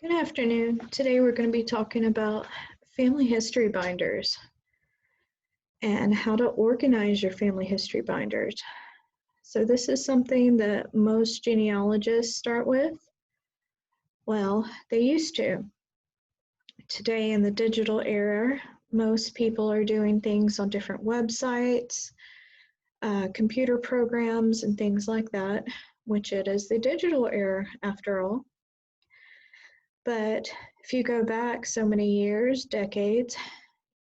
Good afternoon. Today we're going to be talking about family history binders and how to organize your family history binders. So this is something that most genealogists start with. Well, they used to. Today in the digital era, most people are doing things on different websites, computer programs, and things like that, which it is the digital era after all. But if you go back so many years, decades,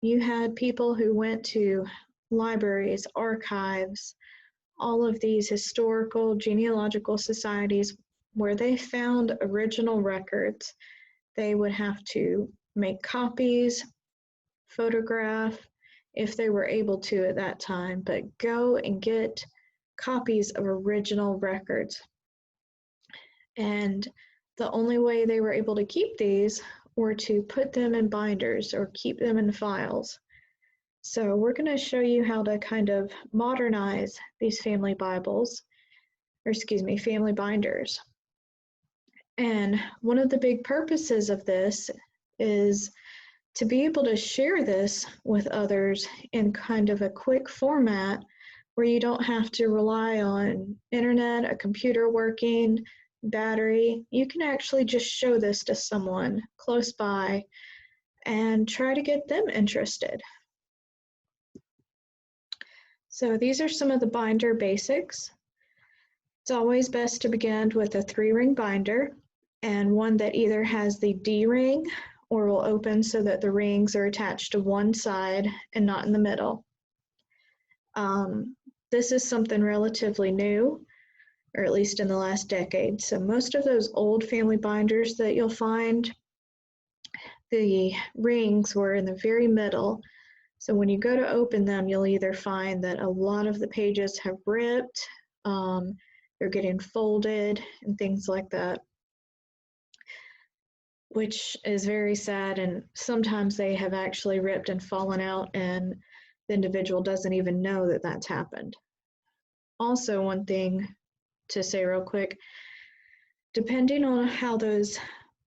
you had people who went to libraries, archives, all of these historical genealogical societies where they found original records. They would have to make copies, photograph, if they were able to at that time, but go and get copies of original records. And the only way they were able to keep these were to put them in binders or keep them in files. So we're going to show you how to kind of modernize these family Bibles, or excuse me, family binders. And one of the big purposes of this is to be able to share this with others in kind of a quick format where you don't have to rely on internet, a computer working, battery. You can actually just show this to someone close by and try to get them interested. So these are some of the binder basics. It's always best to begin with a 3-ring binder and one that either has the D ring or will open so that the rings are attached to one side and not in the middle. This is something relatively new, or at least in the last decade. So most of those old family binders that you'll find, the rings were in the very middle. So when you go to open them, you'll either find that a lot of the pages have ripped, they're getting folded and things like that, which is very sad. And sometimes they have actually ripped and fallen out and the individual doesn't even know that that's happened. Also, one thing to say real quick, depending on how those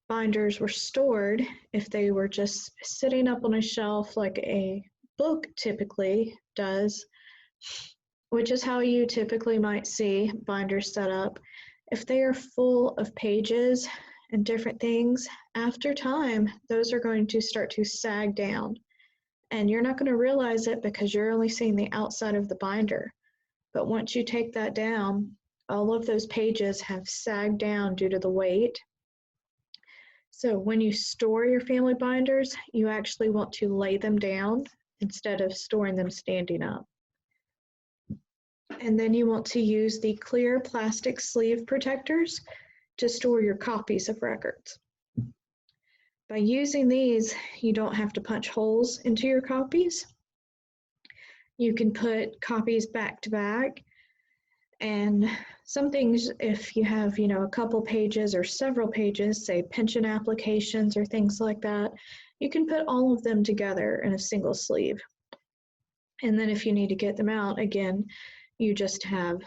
binders were stored, if they were just sitting up on a shelf like a book typically does, which is how you typically might see binders set up, if they are full of pages and different things, after time, those are going to start to sag down. And you're not going to realize it because you're only seeing the outside of the binder. But once you take that down, all of those pages have sagged down due to the weight. So when you store your family binders, you actually want to lay them down instead of storing them standing up. And then you want to use the clear plastic sleeve protectors to store your copies of records. By using these, you don't have to punch holes into your copies. You can put copies back to back. And some things, if you have, a couple pages or several pages, say pension applications or things like that, you can put all of them together in a single sleeve. And then if you need to get them out, again, you just have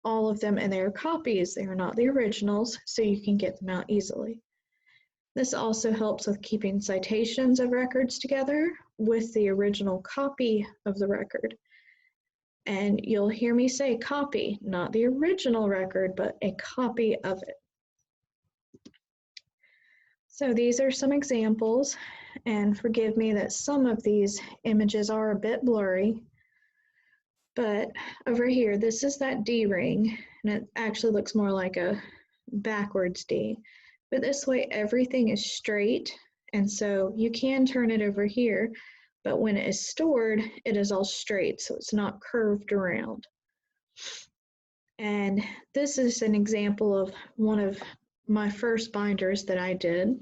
all of them and they're copies. They are not the originals, so you can get them out easily. This also helps with keeping citations of records together with the original copy of the record. And you'll hear me say copy, not the original record, but a copy of it. So these are some examples, and forgive me that some of these images are a bit blurry, but over here, this is that D ring, and it actually looks more like a backwards D. But this way, everything is straight, and so you can turn it over here, but when it is stored, it is all straight, so it's not curved around. And this is an example of one of my first binders that I did.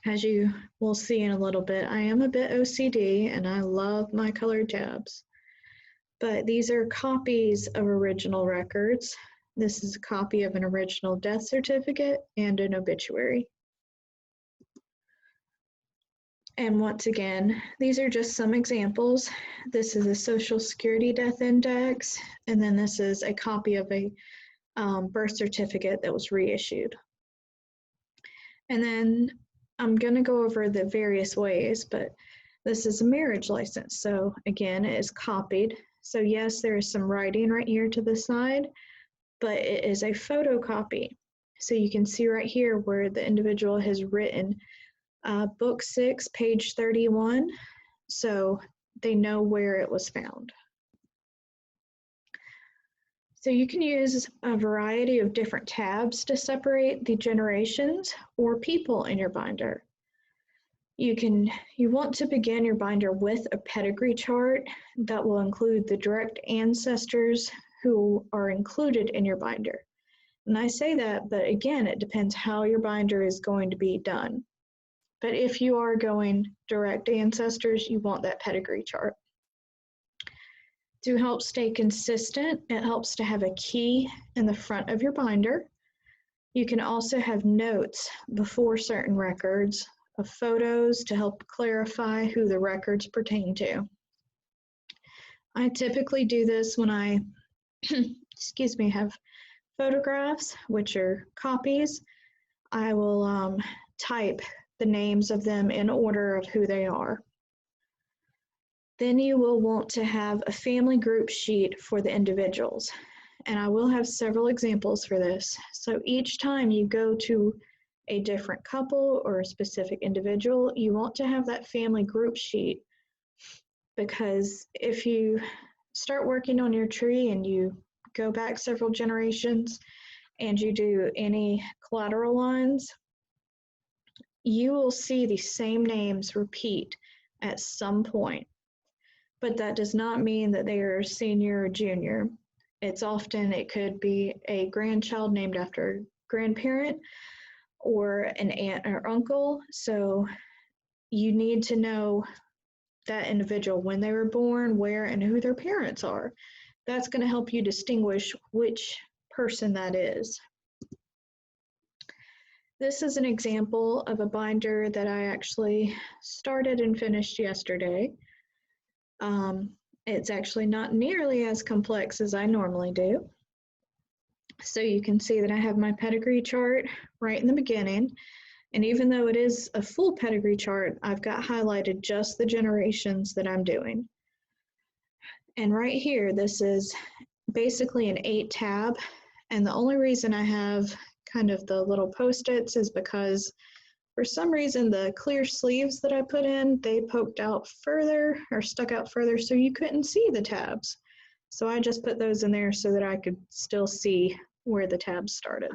As you will see in a little bit, I am a bit OCD, and I love my colored tabs. But these are copies of original records. This is a copy of an original death certificate and an obituary. And once again, these are just some examples. This is a Social Security death index, and then this is a copy of a birth certificate that was reissued. And then I'm going to go over the various ways, but this is a marriage license. So again, it is copied. So yes, there is some writing right here to the side, but it is a photocopy. So you can see right here where the individual has written book 6, page 31. So they know where it was found. So you can use a variety of different tabs to separate the generations or people in your binder. You want to begin your binder with a pedigree chart that will include the direct ancestors who are included in your binder. And I say that, but again, it depends how your binder is going to be done. But if you are going direct ancestors, you want that pedigree chart. To help stay consistent, it helps to have a key in the front of your binder. You can also have notes before certain records of photos to help clarify who the records pertain to. I typically do this when I, have photographs, which are copies. I will type the names of them in order of who they are. Then you will want to have a family group sheet for the individuals. And I will have several examples for this. So each time you go to a different couple or a specific individual, you want to have that family group sheet, because if you start working on your tree and you go back several generations and you do any collateral lines, you will see the same names repeat at some point. But that does not mean that they are senior or junior. It could be a grandchild named after a grandparent or an aunt or uncle. So you need to know that individual, when they were born, where, and who their parents are. That's going to help you distinguish which person that is. This is an example of a binder that I actually started and finished yesterday. It's actually not nearly as complex as I normally do. So you can see that I have my pedigree chart right in the beginning. And even though it is a full pedigree chart, I've got highlighted just the generations that I'm doing. And right here, this is basically an 8 tab. And the only reason I have kind of the little post-its is because for some reason, the clear sleeves that I put in, they poked out further or stuck out further, so you couldn't see the tabs. So I just put those in there so that I could still see where the tabs started.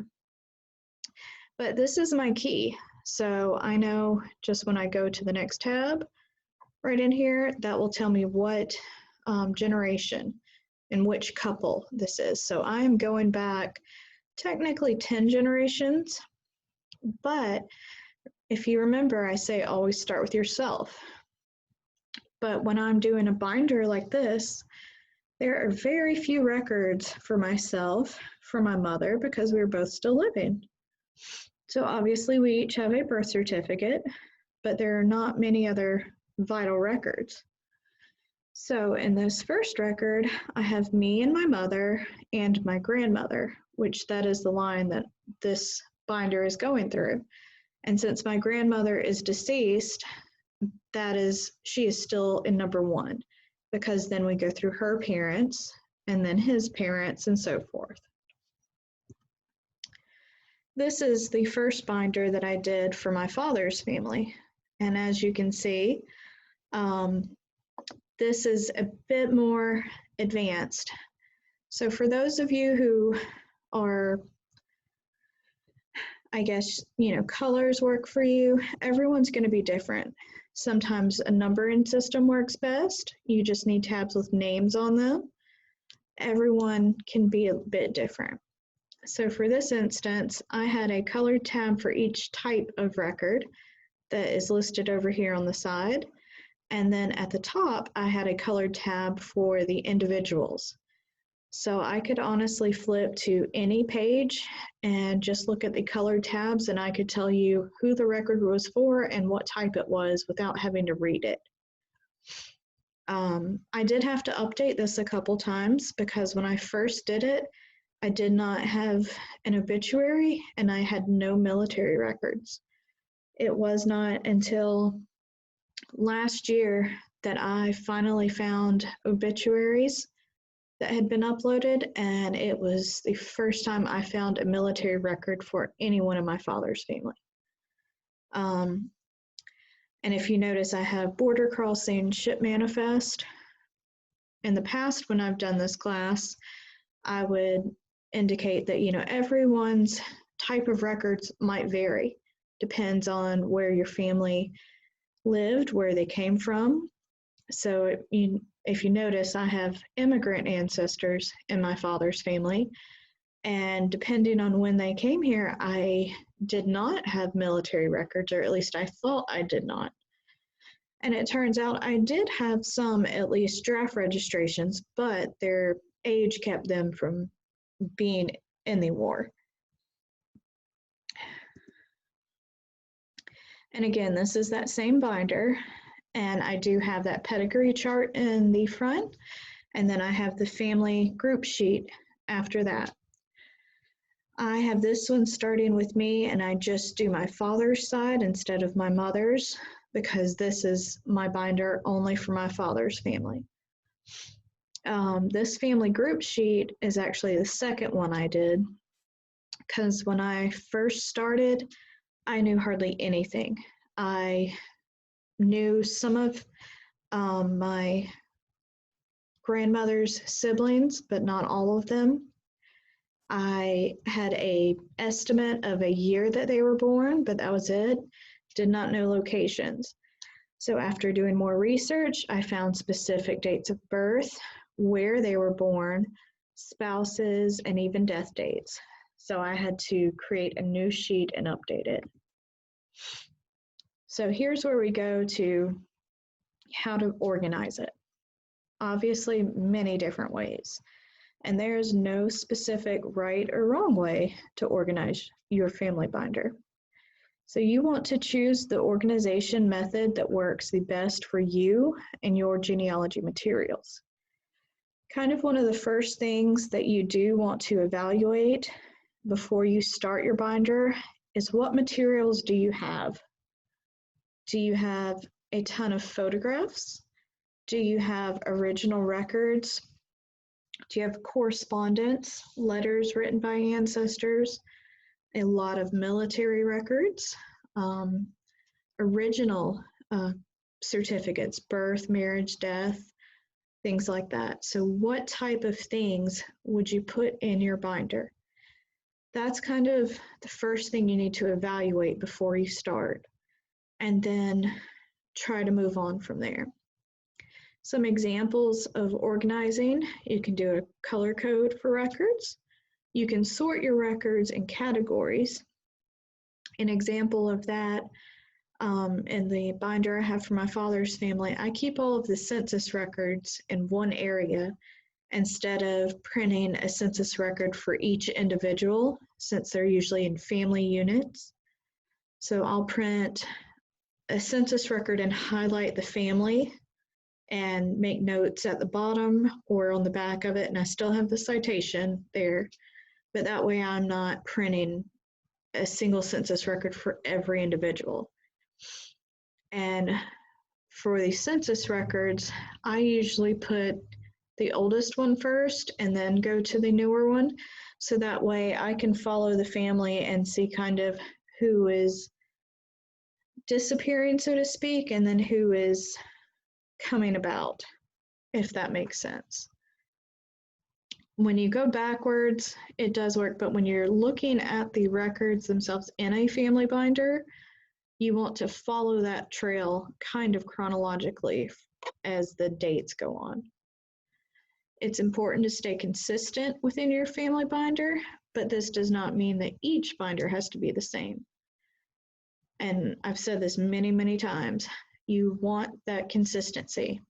But this is my key. So I know just when I go to the next tab, right in here, that will tell me what generation and which couple this is. So I am going back technically 10 generations, but if you remember, I say always start with yourself. But when I'm doing a binder like this, there are very few records for myself, for my mother, because we were both still living. So obviously we each have a birth certificate, but there are not many other vital records. So in this first record, I have me and my mother and my grandmother, which that is the line that this binder is going through. And since my grandmother is deceased, she is still in number 1, because then we go through her parents and then his parents and so forth. This is the first binder that I did for my father's family. And as you can see, this is a bit more advanced. So for those of you who are, I guess, colors work for you, everyone's going to be different. Sometimes a numbering system works best. You just need tabs with names on them. Everyone can be a bit different. So for this instance, I had a colored tab for each type of record that is listed over here on the side. And then at the top, I had a colored tab for the individuals. So I could honestly flip to any page and just look at the colored tabs, and I could tell you who the record was for and what type it was without having to read it. I did have to update this a couple times because when I first did it, I did not have an obituary and I had no military records. It was not until last year that I finally found obituaries that had been uploaded, and it was the first time I found a military record for anyone in my father's family. And if you notice, I have border crossing ship manifest. In the past, when I've done this class, I would indicate that, everyone's type of records might vary. Depends on where your family lived, where they came from. So if you notice, I have immigrant ancestors in my father's family. And depending on when they came here, I did not have military records, or at least I thought I did not. And it turns out I did have some, at least, draft registrations, but their age kept them from being in the war. And again, this is that same binder, and I do have that pedigree chart in the front, and then I have the family group sheet after that. I have this one starting with me, and I just do my father's side instead of my mother's, because this is my binder only for my father's family. This family group sheet is actually the second one I did, because when I first started, I knew hardly anything. I knew some of my grandmother's siblings, but not all of them. I had an estimate of a year that they were born, but that was it. Did not know locations. So after doing more research, I found specific dates of birth, where they were born, spouses, and even death dates. So I had to create a new sheet and update it. So here's where we go to how to organize it. Obviously, many different ways. And there's no specific right or wrong way to organize your family binder. So you want to choose the organization method that works the best for you and your genealogy materials. Kind of one of the first things that you do want to evaluate before you start your binder is, what materials do you have? Do you have a ton of photographs? Do you have original records? Do you have correspondence, letters written by ancestors, a lot of military records, original certificates, birth, marriage, death, things like that? So what type of things would you put in your binder? That's kind of the first thing you need to evaluate before you start, and then try to move on from there. Some examples of organizing: you can do a color code for records. You can sort your records in categories. An example of that, in the binder I have for my father's family, I keep all of the census records in one area instead of printing a census record for each individual, since they're usually in family units. So I'll print a census record and highlight the family and make notes at the bottom or on the back of it, and I still have the citation there, but that way I'm not printing a single census record for every individual. And for the census records, I usually put the oldest one first and then go to the newer one, so that way I can follow the family and see kind of who is disappearing, so to speak, and then who is coming about, if that makes sense. When you go backwards, it does work, but when you're looking at the records themselves in a family binder, you want to follow that trail kind of chronologically as the dates go on. It's important to stay consistent within your family binder, but this does not mean that each binder has to be the same. And I've said this many, many times, you want that consistency.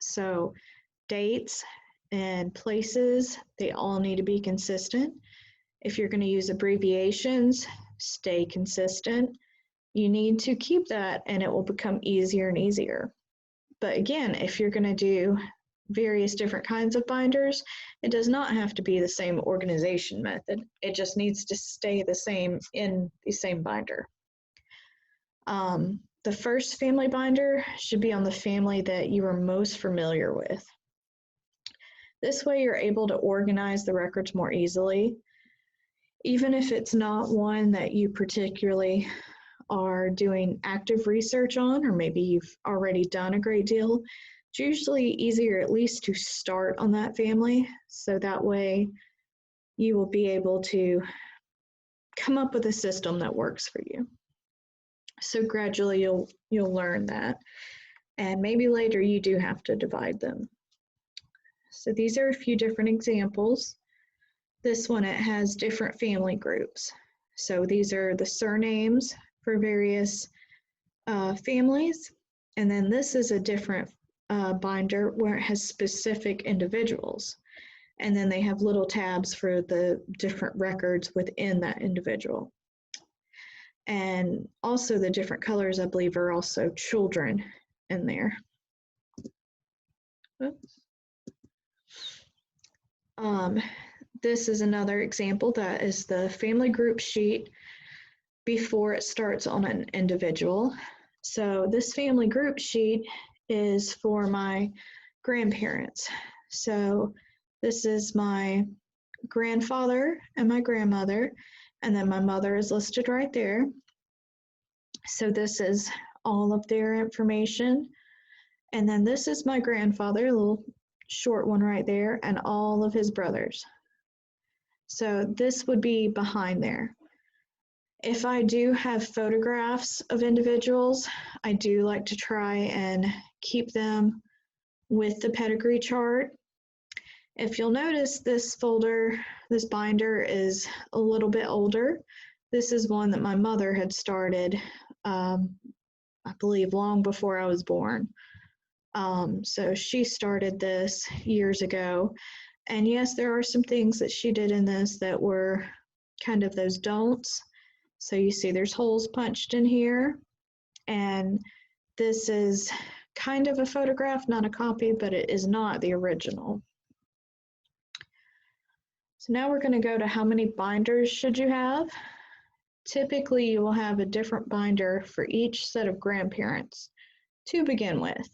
So dates and places, they all need to be consistent. If you're going to use abbreviations, stay consistent. You need to keep that, and it will become easier and easier. But again, if you're going to do various different kinds of binders, it does not have to be the same organization method. It just needs to stay the same in the same binder. The first family binder should be on the family that you are most familiar with. This way you're able to organize the records more easily, even if it's not one that you particularly are doing active research on, or maybe you've already done a great deal. It's usually easier at least to start on that family, so that way you will be able to come up with a system that works for you. So gradually you'll learn that, and maybe later you do have to divide them. So these are a few different examples. This one, it has different family groups. So these are the surnames for various families, and then this is a different binder where it has specific individuals, and then they have little tabs for the different records within that individual. And also the different colors, I believe, are also children in there. This is another example. That is the family group sheet before it starts on an individual. So this family group sheet is for my grandparents. So this is my grandfather and my grandmother, and then my mother is listed right there. So this is all of their information. And then this is my grandfather, a little short one right there, and all of his brothers. So this would be behind there. If I do have photographs of individuals, I do like to try and keep them with the pedigree chart. If you'll notice, this folder, this binder is a little bit older. This is one that my mother had started, I believe, long before I was born. So she started this years ago. And yes, there are some things that she did in this that were kind of those don'ts. So you see there's holes punched in here. And this is kind of a photograph, not a copy, but it is not the original. So now we're going to go to how many binders should you have. Typically, you will have a different binder for each set of grandparents to begin with.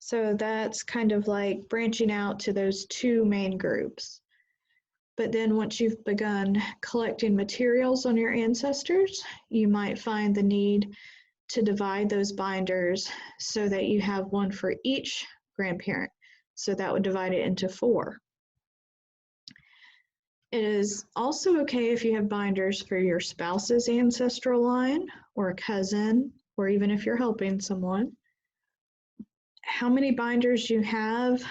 So that's kind of like branching out to those two main groups. But then once you've begun collecting materials on your ancestors, you might find the need to divide those binders so that you have one for each grandparent. So that would divide it into 4. It is also okay if you have binders for your spouse's ancestral line, or a cousin, or even if you're helping someone. How many binders you have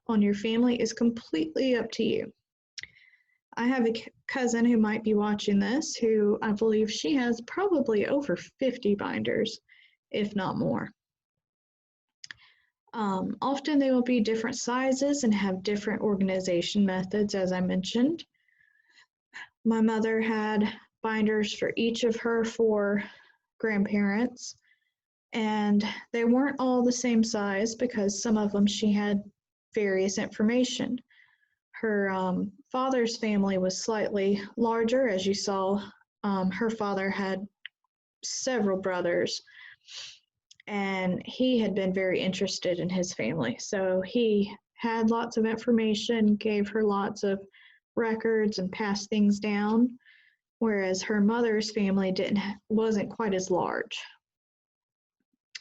on your family is completely up to you. I have a cousin who might be watching this, who I believe she has probably over 50 binders, if not more. Often they will be different sizes and have different organization methods, as I mentioned. My mother had binders for each of her 4 grandparents, and they weren't all the same size because some of them she had various information. Her father's family was slightly larger, as you saw. Her father had several brothers, and he had been very interested in his family. So he had lots of information, gave her lots of records and passed things down, whereas her mother's family wasn't quite as large,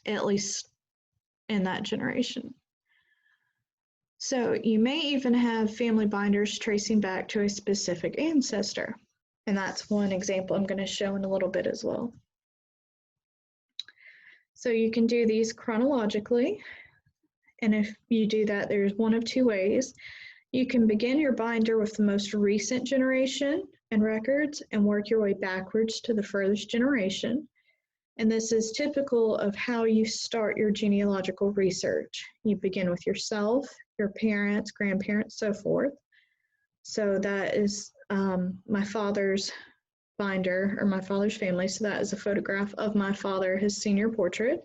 at least in that generation. So you may even have family binders tracing back to a specific ancestor, and that's one example I'm going to show in a little bit as well. So you can do these chronologically, and if you do that, there's one of 2 ways. You can begin your binder with the most recent generation and records and work your way backwards to the furthest generation. And this is typical of how you start your genealogical research. You begin with yourself, your parents, grandparents, so forth. So that is my father's binder, or my father's family. So that is a photograph of my father, his senior portrait.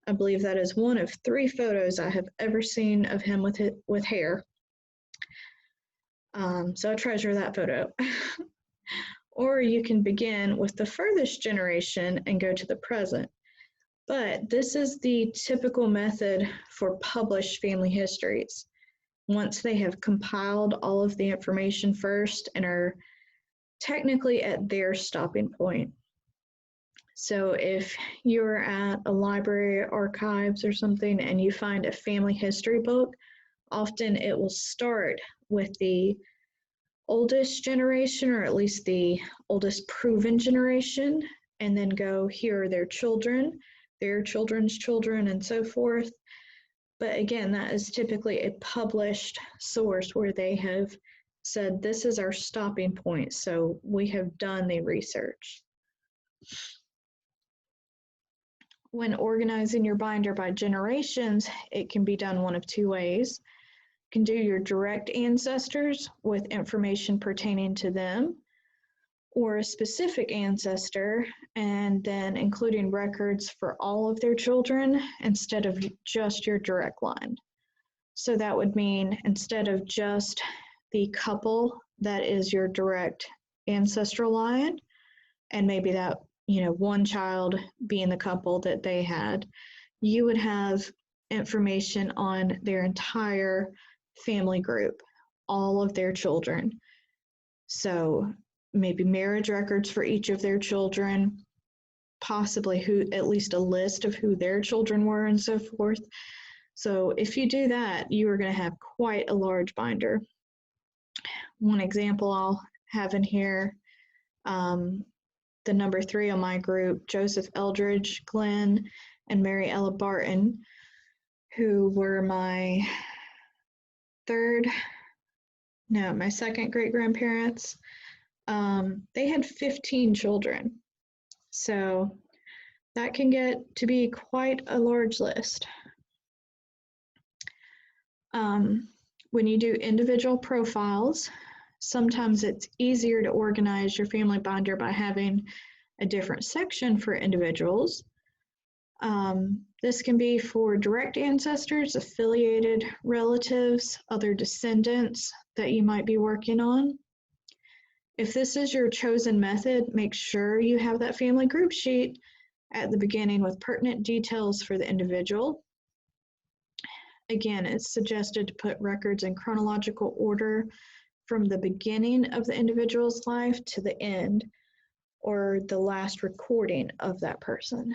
I believe that is one of 3 photos I have ever seen of him with hair. So I treasure that photo. Or you can begin with the furthest generation and go to the present. But this is the typical method for published family histories. Once they have compiled all of the information first and are technically at their stopping point. So if you're at a library, archives, or something, and you find a family history book, often it will start with the oldest generation, or at least the oldest proven generation, and then go, here are their children, their children's children, and so forth. But again, that is typically a published source where they have said, this is our stopping point, so we have done the research. When organizing your binder by generations, it can be done one of two ways. You can do your direct ancestors with information pertaining to them, or a specific ancestor, and then including records for all of their children instead of just your direct line. So that would mean instead of just the couple that is your direct ancestral line, and maybe that, one child being the couple that they had, you would have information on their entire family group, all of their children. So maybe marriage records for each of their children, possibly at least a list of who their children were, and so forth. So if you do that, you are going to have quite a large binder. One example I'll have in here, the number 3 on my group, Joseph Eldridge, Glenn, and Mary Ella Barton, who were my second great-grandparents. They had 15 children. So that can get to be quite a large list. When you do individual profiles, sometimes it's easier to organize your family binder by having a different section for individuals. This can be for direct ancestors, affiliated relatives, other descendants that you might be working on. If this is your chosen method, make sure you have that family group sheet at the beginning with pertinent details for the individual. Again, it's suggested to put records in chronological order from the beginning of the individual's life to the end, or the last recording of that person.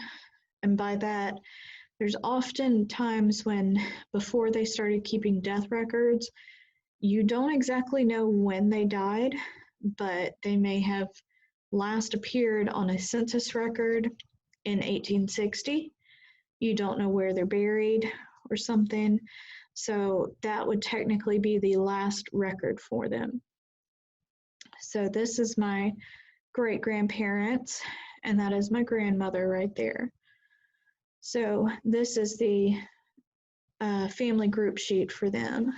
And by that, there's often times when, before they started keeping death records, you don't exactly know when they died, but they may have last appeared on a census record in 1860. You don't know where they're buried or something. So that would technically be the last record for them. So this is my great-grandparents, and that is my grandmother right there. So this is the family group sheet for them.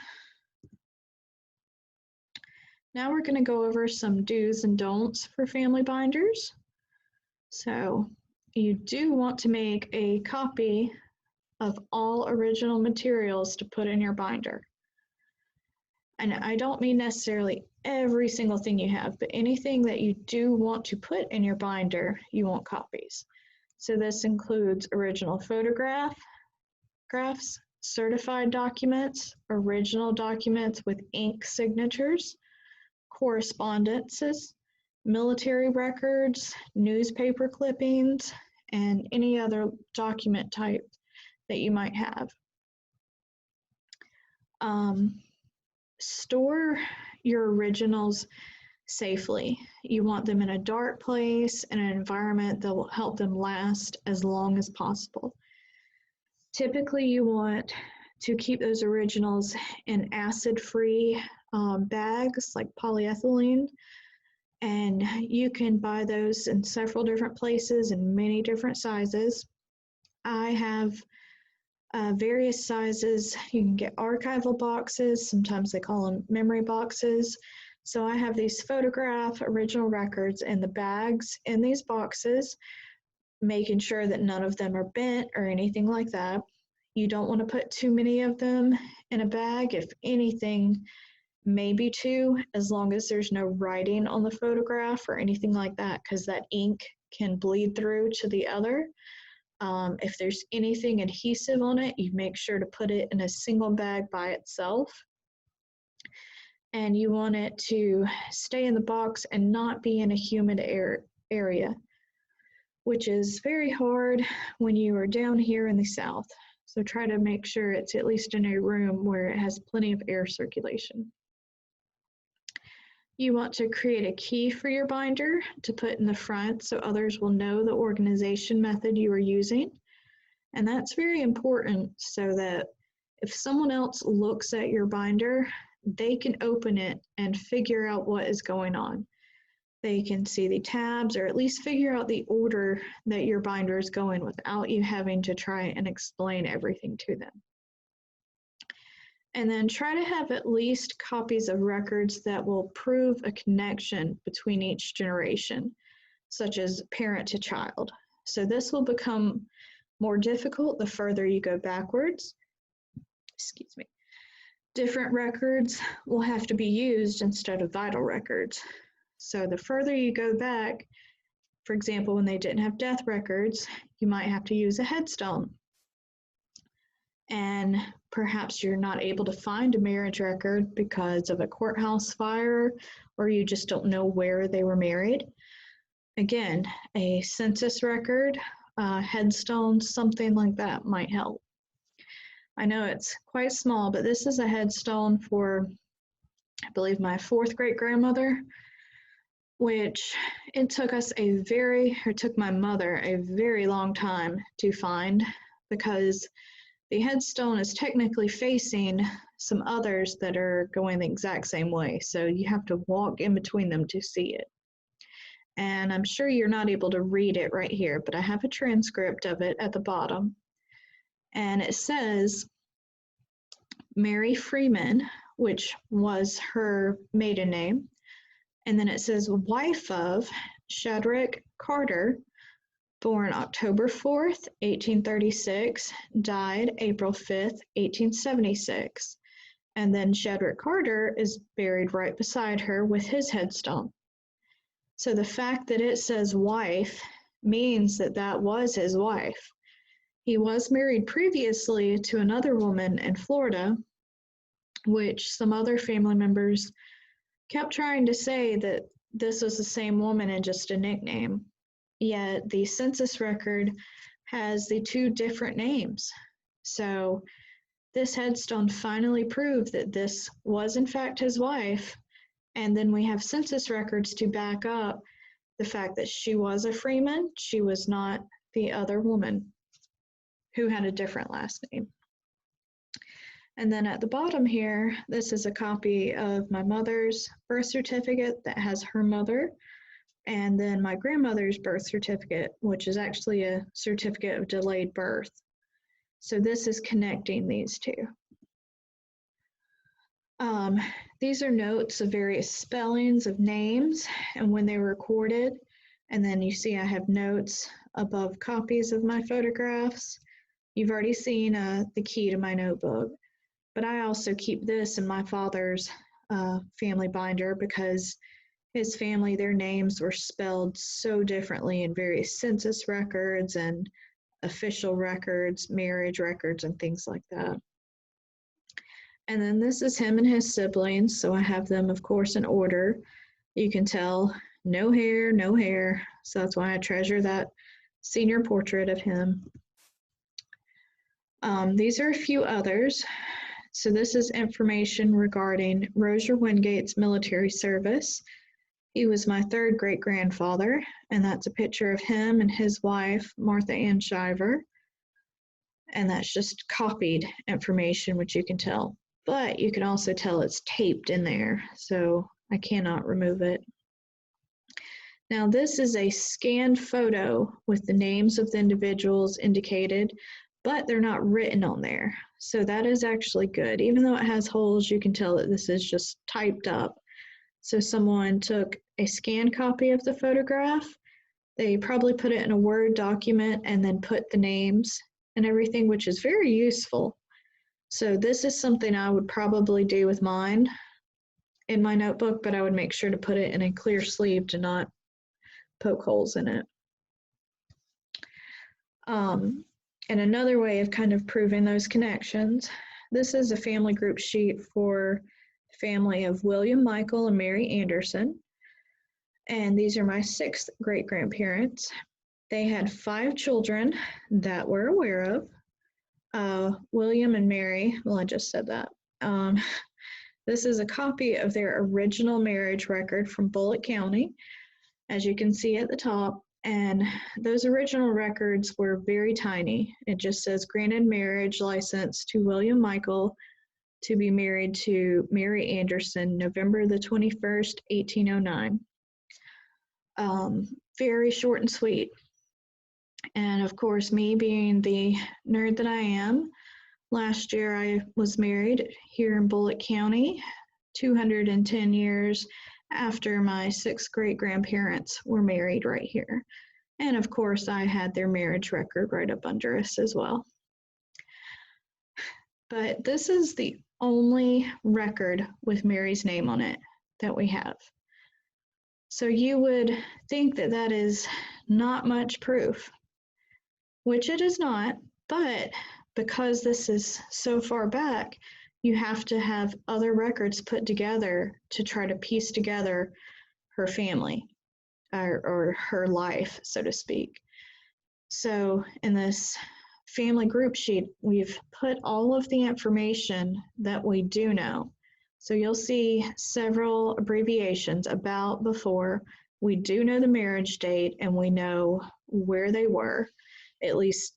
Now we're going to go over some do's and don'ts for family binders. So you do want to make a copy of all original materials to put in your binder. And I don't mean necessarily every single thing you have, but anything that you do want to put in your binder, you want copies. So this includes original photographs, certified documents, original documents with ink signatures, correspondences, military records, newspaper clippings, and any other document type that you might have. Store your originals safely. You want them in a dark place, in an environment that will help them last as long as possible. Typically, you want to keep those originals in acid-free bags like polyethylene, and you can buy those in several different places in many different sizes. I have various sizes. You can get archival boxes, sometimes they call them memory boxes. So I have these photograph original records in the bags in these boxes, making sure that none of them are bent or anything like that. You don't want to put too many of them in a bag. If anything, maybe 2, as long as there's no writing on the photograph or anything like that, because that ink can bleed through to the other. If there's anything adhesive on it, you make sure to put it in a single bag by itself. And you want it to stay in the box and not be in a humid area, which is very hard when you are down here in the South. So try to make sure it's at least in a room where it has plenty of air circulation. You want to create a key for your binder to put in the front so others will know the organization method you are using. And that's very important so that if someone else looks at your binder, they can open it and figure out what is going on. They can see the tabs or at least figure out the order that your binder is going without you having to try and explain everything to them. And then try to have at least copies of records that will prove a connection between each generation, such as parent to child. So this will become more difficult the further you go backwards. Excuse me. Different records will have to be used instead of vital records. So the further you go back, for example, when they didn't have death records, you might have to use a headstone. And perhaps you're not able to find a marriage record because of a courthouse fire, or you just don't know where they were married. Again, a census record, headstone, something like that might help. I know it's quite small, but this is a headstone for, I believe, my 4th great-grandmother, which it took my mother a very long time to find, because the headstone is technically facing some others that are going the exact same way. So you have to walk in between them to see it. And I'm sure you're not able to read it right here, but I have a transcript of it at the bottom. And it says Mary Freeman, which was her maiden name. And then it says wife of Shadrach Carter, born October 4th, 1836, died April 5th, 1876. And then Shadrach Carter is buried right beside her with his headstone. So the fact that it says wife means that that was his wife. He was married previously to another woman in Florida, which some other family members kept trying to say that this was the same woman and just a nickname. Yet the census record has the 2 different names. So this headstone finally proved that this was in fact his wife. And then we have census records to back up the fact that she was a Freeman. She was not the other woman who had a different last name. And then at the bottom here, this is a copy of my mother's birth certificate that has her mother, and then my grandmother's birth certificate, which is actually a certificate of delayed birth. So this is connecting these 2. These are notes of various spellings of names and when they were recorded. And then you see I have notes above copies of my photographs. You've already seen the key to my notebook, but I also keep this in my father's family binder because his family, their names were spelled so differently in various census records and official records, marriage records, and things like that. And then this is him and his siblings, so I have them, of course, in order. You can tell no hair, no hair, so that's why I treasure that senior portrait of him. These are a few others. So this is information regarding Rozier Wingate's military service. He was my 3rd great-grandfather, and that's a picture of him and his wife, Martha Ann Shiver. And that's just copied information, which you can tell. But you can also tell it's taped in there, so I cannot remove it. Now this is a scanned photo with the names of the individuals indicated, but they're not written on there. So that is actually good. Even though it has holes, you can tell that this is just typed up. So someone took a scanned copy of the photograph, they probably put it in a Word document and then put the names and everything, which is very useful. So this is something I would probably do with mine. in my notebook, but I would make sure to put it in a clear sleeve to not poke holes in it. And another way of kind of proving those connections, this is a family group sheet for family of William Michael and Mary Anderson. And these are my 6th great-grandparents. They had 5 children that we're aware of. William and Mary, well, I just said that. This is a copy of their original marriage record from Bulloch County, as you can see at the top. And those original records were very tiny. It just says granted marriage license to William Michael to be married to Mary Anderson, November the 21st, 1809. Very short and sweet. And of course, me being the nerd that I am, last year I was married here in Bulloch County, 210 years after my 6 great-grandparents were married right here. And of course, I had their marriage record right up under us as well. But this is the only record with Mary's name on it that we have. So you would think that that is not much proof, which it is not, but because this is so far back, you have to have other records put together to try to piece together her family or her life, so to speak. So in this family group sheet, we've put all of the information that we do know. So you'll see several abbreviations: about, before. We do know the marriage date, and we know where they were, at least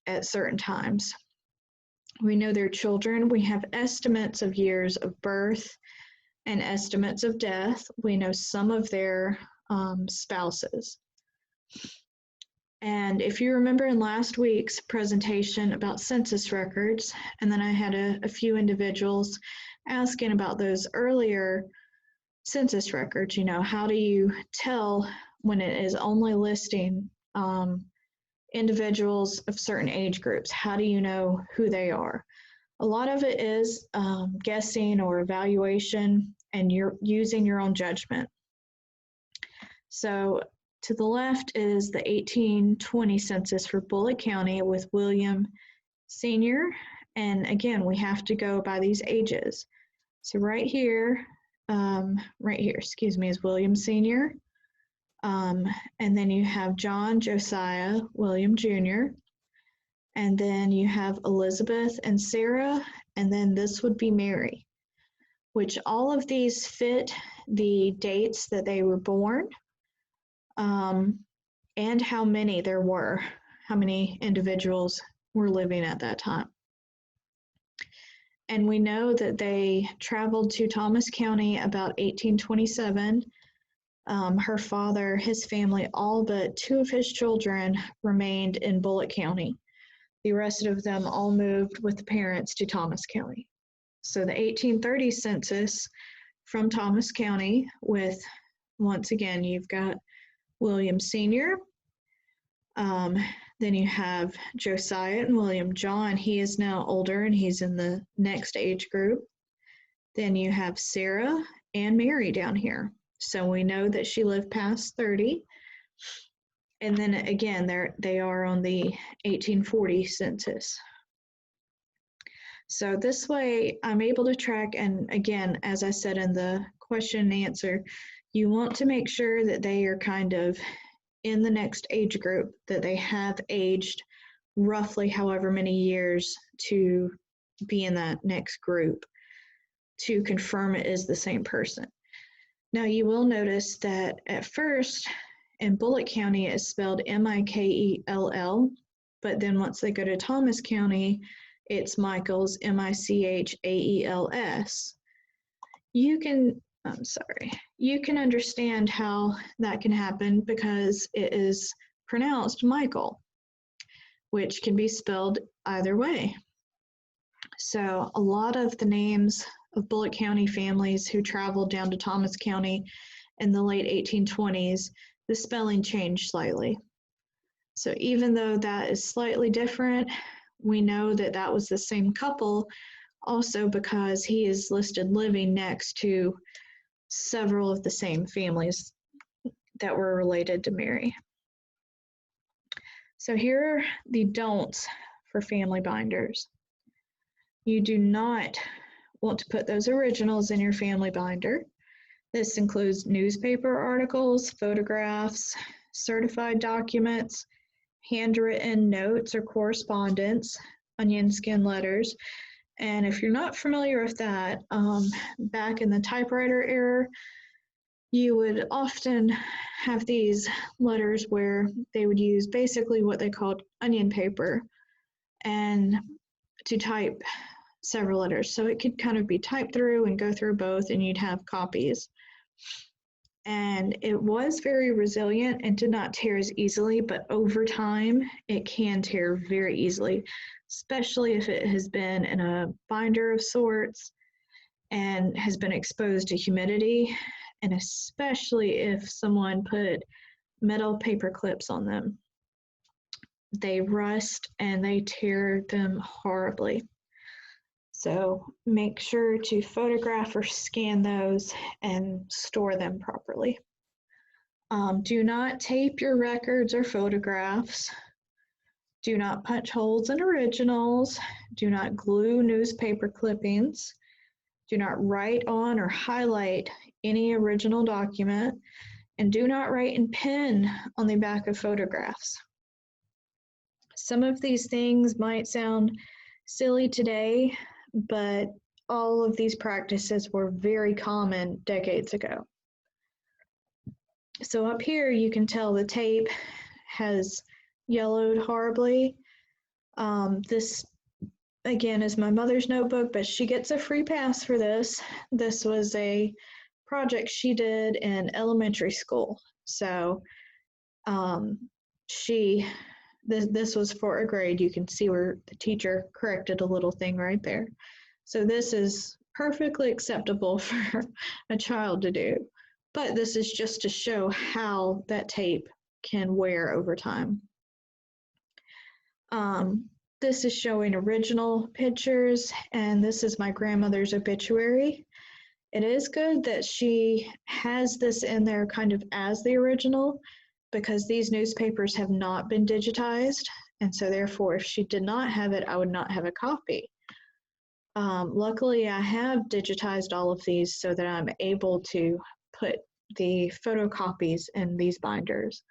at certain times. We know their children. We have estimates of years of birth and estimates of death. We know some of their spouses. And if you remember in last week's presentation about census records, and then I had a few individuals asking about those earlier census records, you know, how do you tell when it is only listing individuals of certain age groups? How do you know who they are? A lot of it is guessing or evaluation, and you're using your own judgment. So to the left is the 1820 census for Bulloch County with William Sr. And again, we have to go by these ages. So right here, is William Sr. And then you have John, Josiah, William Jr. And then you have Elizabeth and Sarah, and then this would be Mary, which all of these fit the dates that they were born, and how many there were, how many individuals were living at that time. And we know that they traveled to Thomas County about 1827. Her father, his family, all but 2 of his children remained in Bulloch County. The rest of them all moved with the parents to Thomas County. So the 1830 census from Thomas County with, once again, you've got William Sr., then you have Josiah and William John. He is now older and he's in the next age group. Then you have Sarah and Mary down here. So we know that she lived past 30. And then again, they are on the 1840 census. So this way I'm able to track, and again, as I said in the question and answer, you want to make sure that they are kind of in the next age group, that they have aged roughly however many years to be in that next group to confirm it is the same person. Now you will notice that at first in Bulloch County it's spelled Michael, but then once they go to Thomas County, it's Michaels, Michaels. You can understand how that can happen because it is pronounced Michael, which can be spelled either way. So a lot of the names of Bulloch County families who traveled down to Thomas County in the late 1820s, the spelling changed slightly. So even though that is slightly different, we know that that was the same couple also because he is listed living next to several of the same families that were related to Mary. So here are the don'ts for family binders. You do not want to put those originals in your family binder. This includes newspaper articles, photographs, certified documents, handwritten notes or correspondence, onion skin letters. And if you're not familiar with that, back in the typewriter era, you would often have these letters where they would use basically what they called onion paper and to type several letters. So it could kind of be typed through and go through both, and you'd have copies. And it was very resilient and did not tear as easily, but over time it can tear very easily, especially if it has been in a binder of sorts and has been exposed to humidity, and especially if someone put metal paper clips on them. They rust and they tear them horribly. So make sure to photograph or scan those and store them properly. Do not tape your records or photographs. Do not punch holes in originals. Do not glue newspaper clippings. Do not write on or highlight any original document. And do not write in pen on the back of photographs. Some of these things might sound silly today, but all of these practices were very common decades ago. So up here you can tell the tape has yellowed horribly. This again is my mother's notebook, but she gets a free pass for this. This was a project she did in elementary school. So this was for a grade. You can see where the teacher corrected a little thing right there. So this is perfectly acceptable for a child to do. But this is just to show how that tape can wear over time. This is showing original pictures, and this is my grandmother's obituary. It is good that she has this in there kind of as the original, because these newspapers have not been digitized, and so therefore if she did not have it, I would not have a copy. Luckily, I have digitized all of these so that I'm able to put the photocopies in these binders.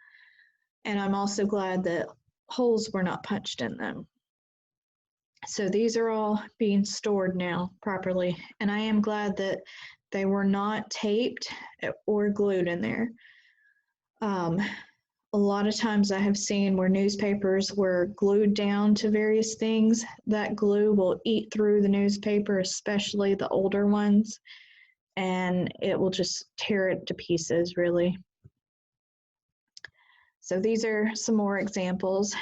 And I'm also glad that holes were not punched in them. So these are all being stored now properly, and I am glad that they were not taped or glued in there. A lot of times I have seen where newspapers were glued down to various things. That glue will eat through the newspaper, especially the older ones, and it will just tear it to pieces, really. So these are some more examples.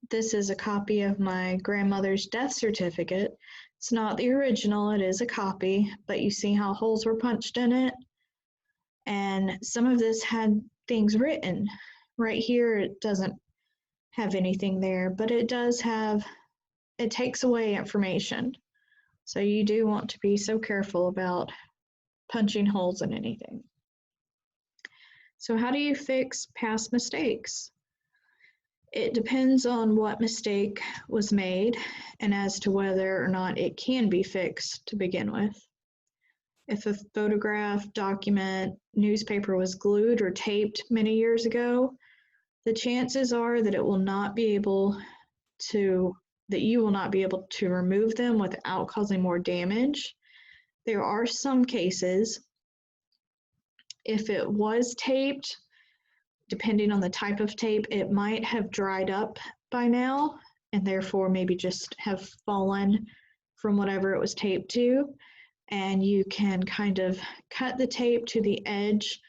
This is a copy of my grandmother's death certificate. It's not the original, it is a copy, but you see how holes were punched in it? And some of this had things written. Right here, it doesn't have anything there, but it does have, it takes away information. So you do want to be so careful about punching holes in anything. So how do you fix past mistakes? It depends on what mistake was made and as to whether or not it can be fixed to begin with. If a photograph, document, newspaper was glued or taped many years ago, the chances are that it will not be able to, that you will not be able to remove them without causing more damage. There are some cases, if it was taped, depending on the type of tape, it might have dried up by now and therefore maybe just have fallen from whatever it was taped to. And you can kind of cut the tape to the edge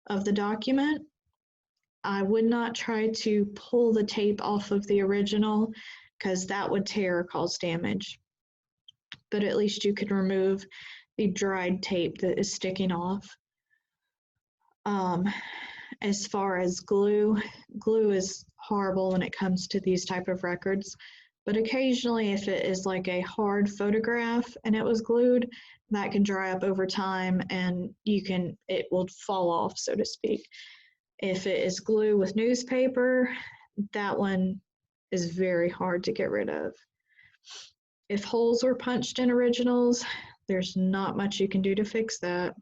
of the document. I would not try to pull the tape off of the original because that would tear or cause damage. But at least you can remove the dried tape that is sticking off. As far as glue, glue is horrible when it comes to these type of records. But occasionally, if it is like a hard photograph and it was glued, that can dry up over time and it will fall off, so to speak. If it is glue with newspaper, that one is very hard to get rid of. If holes were punched in originals, there's not much you can do to fix that.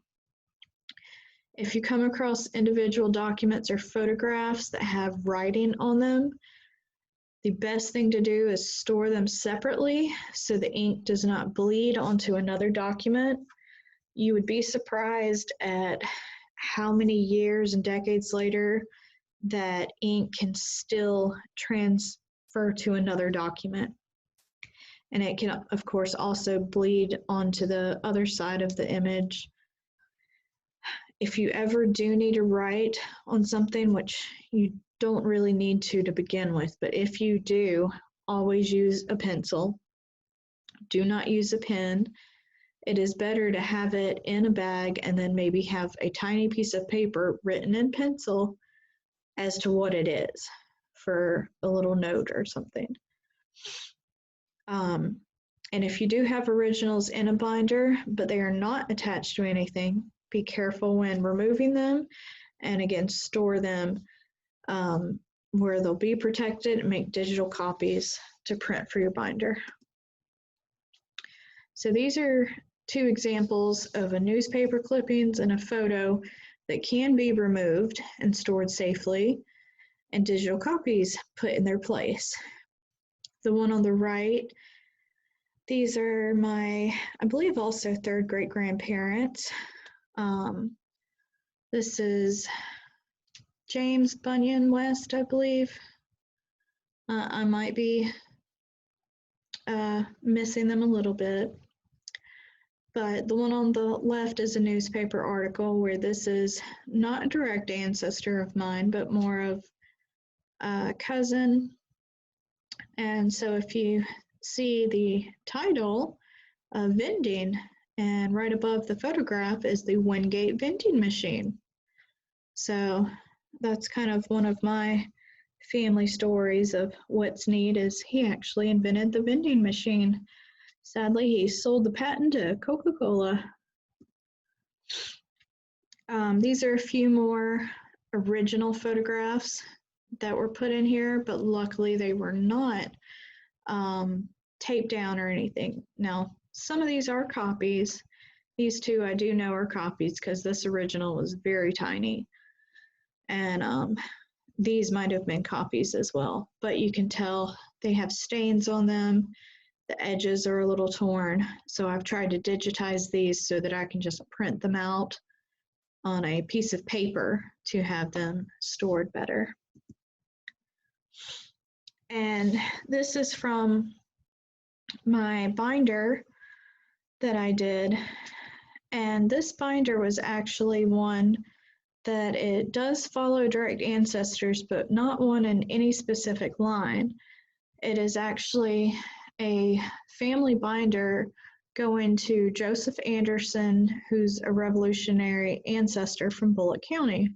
If you come across individual documents or photographs that have writing on them, the best thing to do is store them separately so the ink does not bleed onto another document. You would be surprised at how many years and decades later that ink can still transfer to another document. And it can, of course, also bleed onto the other side of the image. If you ever do need to write on something, which you don't really need to begin with, but if you do, always use a pencil. Do not use a pen. It is better to have it in a bag and then maybe have a tiny piece of paper written in pencil as to what it is for a little note or something. And if you do have originals in a binder, but they are not attached to anything, be careful when removing them, and again, store them where they'll be protected and make digital copies to print for your binder. So these are two examples of a newspaper clippings and a photo that can be removed and stored safely, and digital copies put in their place. The one on the right, these are my, I believe, also third great grandparents. This is James Bunyan West, I believe. I might be missing them a little bit. But the one on the left is a newspaper article where this is not a direct ancestor of mine, but more of a cousin. And so if you see the title of vending, and right above the photograph is the Wingate vending machine. So that's kind of one of my family stories of what's neat is he actually invented the vending machine. Sadly, he sold the patent to Coca-Cola. These are a few more original photographs that were put in here, but luckily they were not taped down or anything. Now, some of these are copies. These two I do know are copies because this original was very tiny. And these might have been copies as well, but you can tell they have stains on them. The edges are a little torn, so I've tried to digitize these so that I can just print them out on a piece of paper to have them stored better. And this is from my binder that I did, and this binder was actually one that it does follow direct ancestors, but not one in any specific line. It is actually a family binder going to Joseph Anderson, who's a Revolutionary ancestor from Bulloch County.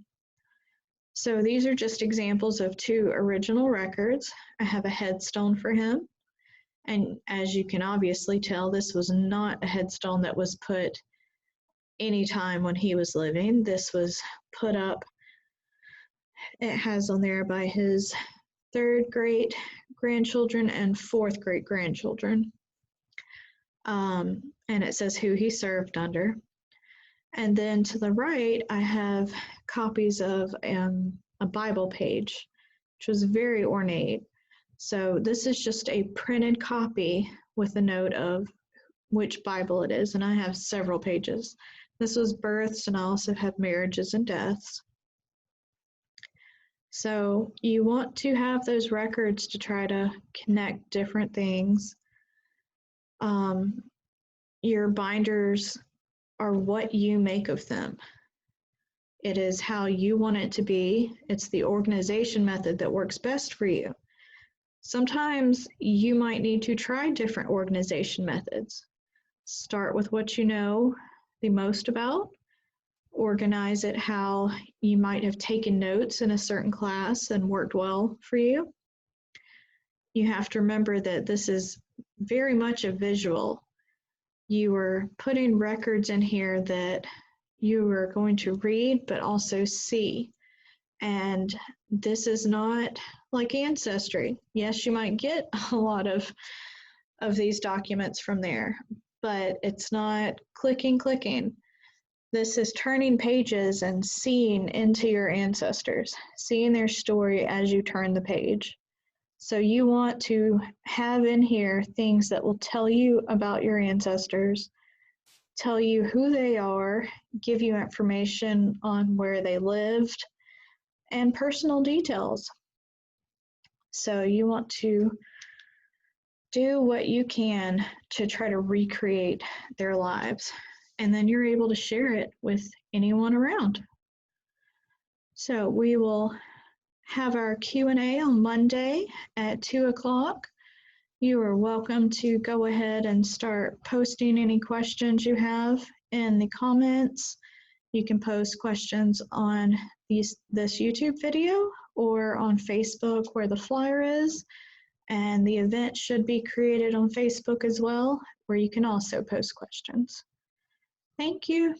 So these are just examples of two original records. I have a headstone for him. And as you can obviously tell, this was not a headstone that was put any time when he was living. This was put up, it has on there by his third great grandchildren and fourth great grandchildren. And it says who he served under. And then to the right, I have copies of a Bible page, which was very ornate. So this is just a printed copy with a note of which Bible it is, and I have several pages. This was births, and I also have marriages and deaths. So you want to have those records to try to connect different things. Your binders are what you make of them. It is how you want it to be. It's the organization method that works best for you. Sometimes you might need to try different organization methods. Start with what you know the most about. Organize it how you might have taken notes in a certain class and worked well for you. you have to remember that this is very much a visual. You are putting records in here that you are going to read but also see. And this is not like Ancestry. Yes, you might get a lot of these documents from there, but it's not clicking. This is turning pages and seeing into your ancestors, seeing their story as you turn the page. So you want to have in here things that will tell you about your ancestors, tell you who they are, give you information on where they lived, and personal details. So you want to do what you can to try to recreate their lives, and then you're able to share it with anyone around. So we will have our Q&A on Monday at 2 o'clock. You are welcome to go ahead and start posting any questions you have in the comments. You can post questions on this YouTube video or on Facebook where the flyer is. And the event should be created on Facebook as well, where you can also post questions. Thank you.